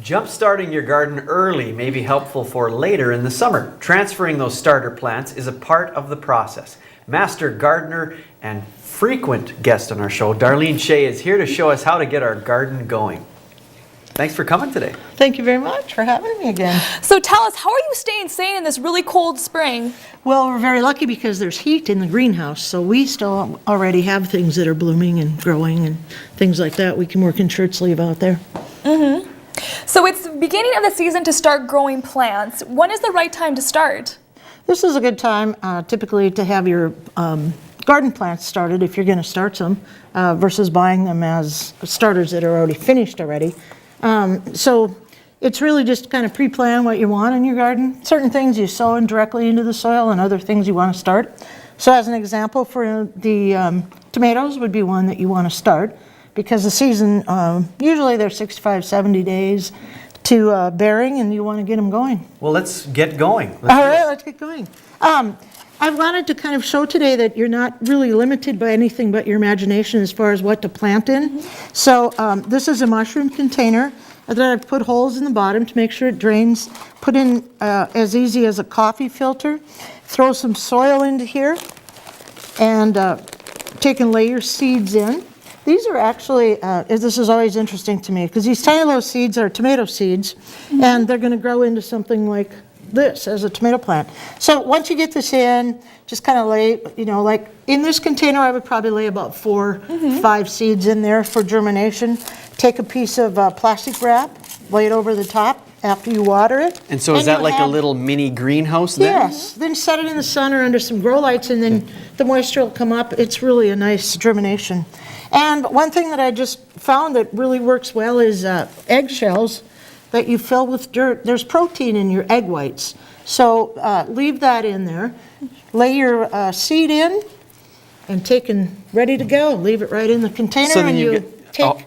Jump-starting your garden early may be helpful for later in the summer. Transferring those starter plants is a part of the process. Master gardener and frequent guest on our show, Darlene Shea, is here to show us how to get our garden going. Thanks for coming today. Thank you very much for having me again. So tell us, how are you staying sane in this really cold spring? Well, we're very lucky because there's heat in the greenhouse, so we still already have things that are blooming and growing and things like that. We can work in shirt sleeve out there. Mm-hmm. So it's the beginning of the season to start growing plants. When is the right time to start? This is a good time typically to have your garden plants started if you're going to start some versus buying them as starters that are already finished already. So it's really just kind of pre-plan what you want in your garden. Certain things you sow in directly into the soil and other things you want to start. So as an example, for the tomatoes would be one that you want to start because the season, usually they're 65, 70 days to bearing and you want to get them going. Well, let's get going. All right, let's get going. I wanted to kind of show today that you're not really limited by anything but your imagination as far as what to plant in. So this is a mushroom container that I've put holes in the bottom to make sure it drains. Put in as easy as a coffee filter. Throw some soil into here and take and lay your seeds in. These are actually, this is always interesting to me because these tiny little seeds are tomato seeds and they're going to grow into something like this as a tomato plant. So once you get this in, just kind of lay, you know, like in this container I would probably lay about 5 seeds in there for germination. Take a piece of plastic wrap, lay it over the top after you water it. And so is that like a little mini greenhouse then? Yes, then set it in the sun or under some grow lights and then the moisture will come up. It's really a nice germination. And one thing that I just found that really works well is eggshells that you fill with dirt. There's protein in your egg whites. So leave that in there. Lay your seed in and take and ready to go. Leave it right in the container So then and you take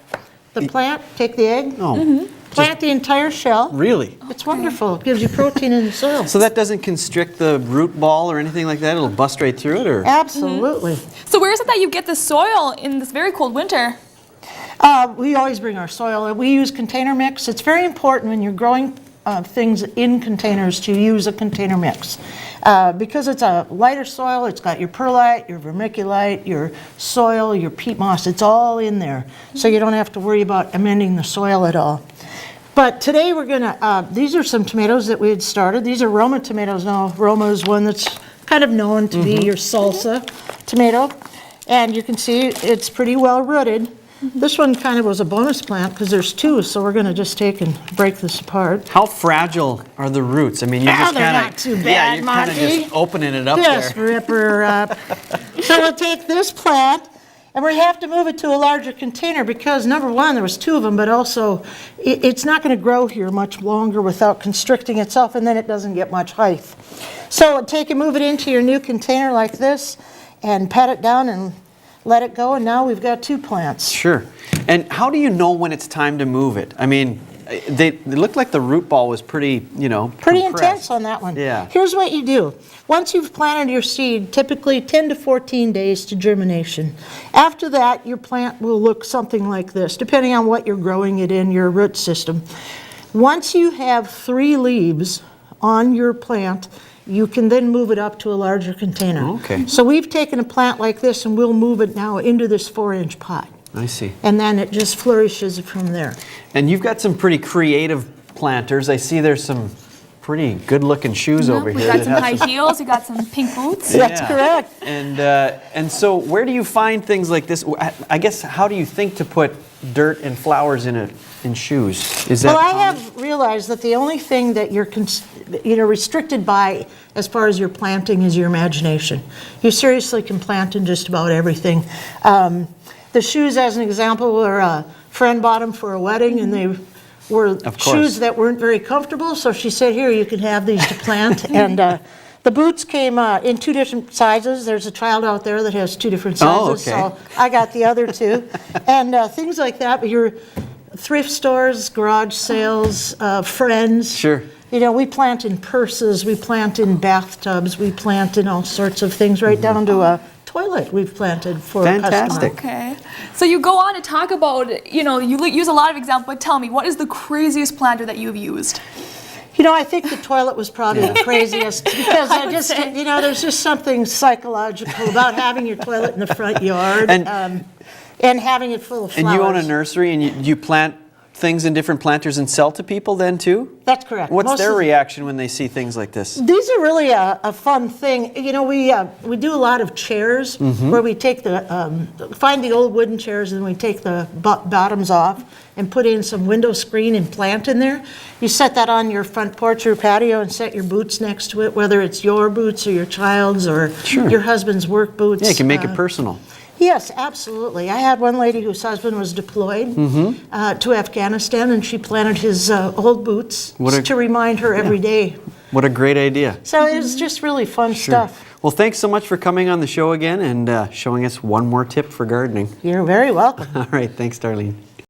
the plant, take the egg, plant the entire shell. Really? It's wonderful. It gives you protein in the soil. So that doesn't constrict the root ball or anything like that? It'll bust right through it? Or? Absolutely. So where is it that you get the soil in this very cold winter? We always bring our soil. We use container mix. It's very important when you're growing things in containers to use a container mix. Because it's a lighter soil, it's got your perlite, your vermiculite, your soil, your peat moss. It's all in there. So you don't have to worry about amending the soil at all. But today we're going to, these are some tomatoes that we had started. These are Roma tomatoes. Now, Roma is one that's kind of known to be your salsa tomato. And you can see it's pretty well rooted. This one kind of was a bonus plant because there's 2, so we're going to just take and break this apart. How fragile are the roots? I mean, you're just they're kind not too bad, you're kind of just opening it up Just there. rip her up. So we'll take this plant, and we have to move it to a larger container because, number one, there was 2 of them, but also it's not going to grow here much longer without constricting itself, and then it doesn't get much height. So take and move it into your new container like this, and pat it down and let it go, and now we've got 2 plants. Sure. And how do you know when it's time to move it? I mean, they looked like the root ball was pretty, you know, Pretty compressed. intense on that one. Yeah. Here's what you do. Once you've planted your seed, typically 10 to 14 days to germination. After that, your plant will look something like this, depending on what you're growing it in, your root system. Once you have 3 leaves on your plant, you can then move it up to a larger container. Okay. So we've taken a plant like this and we'll move it now into this 4-inch pot. I see. And then it just flourishes from there. And you've got some pretty creative planters. I see there's some pretty good-looking shoes over We here. got that some have high heels, we got some pink boots. That's correct. And so where do you find things like this? I guess, how do you think to put dirt and flowers in shoes? Is that Well, I common? have realized that the only thing that you're restricted by as far as your planting is your imagination. You seriously can plant in just about everything. The shoes, as an example, were a friend bought them for a wedding, and they were shoes that weren't very comfortable, so she said, here, you can have these to plant. And the boots came in 2 different sizes. There's a child out there that has 2 different sizes, so I got the other 2. And things like that, but your thrift stores, garage sales, friends. Sure. You know, we plant in purses, we plant in bathtubs, we plant in all sorts of things, right down to a toilet we've planted for a customer. Fantastic. Okay. So you go on to talk about, you know, you use a lot of examples, but tell me, what is the craziest planter that you've used? You know, I think the toilet was probably the craziest because I would say. you know, there's just something psychological about having your toilet in the front yard and having it full of flowers. And you own a nursery and you plant things in different planters and sell to people then too? That's correct. What's Most their of- reaction when they see things like this? These are really a fun thing. You know, we do a lot of chairs where we take find the old wooden chairs and we take the bottoms off and put in some window screen and plant in there. You set that on your front porch or patio and set your boots next to it, whether it's your boots or your child's or your husband's work boots. Yeah, you can make it personal. Yes, absolutely. I had one lady whose husband was deployed to Afghanistan, and she planted his old boots to remind her every day. What a great idea. So it's just really fun stuff. Well, thanks so much for coming on the show again and showing us one more tip for gardening. You're very welcome. All right, thanks, Darlene.